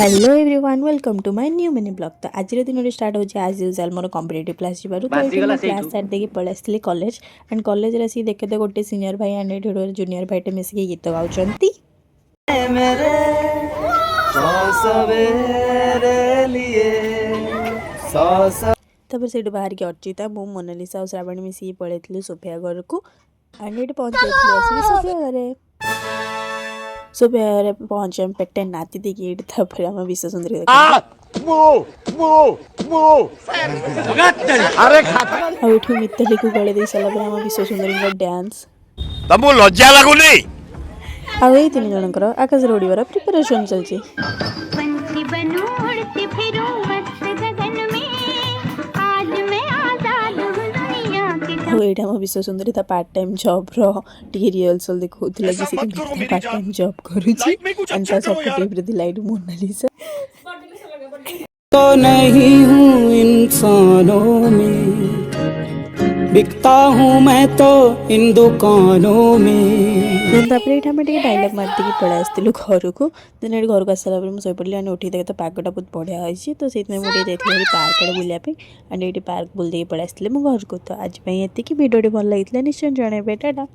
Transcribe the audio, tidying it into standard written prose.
Hello everyone welcome to my new mini blog. तो आज दिन स्टार्ट हो आज यूजुअल मोर कॉम्पिटिटिव क्लास जीवार तो ये क्लास साइड देखिए पळै आसली कॉलेज एंड कॉलेज रे सी देखे तो गोटे सीनियर भाई एंड एठो जूनियर भाईटे मिसिक गीत गाउचंती तापर से बाहर के अर्चिता मु मोनालिसा और श्रावणी मिसिक पळैथिलु सोफिया घर को एंड एठी पहुंच जाइथिलु आसी सोफिया घरे सोफिया पहुंचे पेटे नाती देखिए तापर हम विश्व सुंदरी मित्तली को गले दे सारा पर हम विश्व सुंदरी डांस तमु लज्जा लागुनी आ ए तीन जनकर आकाश रे उड़ीबार प्रिपरेशन चलची एटा विश्व सुंदरी था पार्ट टाइम जॉब रो टी रिहर्सल देखौथिला कि से पार्ट टाइम जॉब करूची एंड ता सब टीवी रे दिलाइड मोनालिसा तो नहीं हूँ इंसानों में बिकता हूँ मैं तो इन दुकानों में डायलॉग मारती पळै आसलु घर को दिन घर को आसाला मुझे पड़ी एंड उठी देखे तो पागटा बहुत बढ़िया होती तो से मुझे पार्क आड़े बुलाया एंड ये पार्क बुल पळै आसली मो घर को। तो आज ये भिडियो भल लगी निश्चय जनइबे टाटा।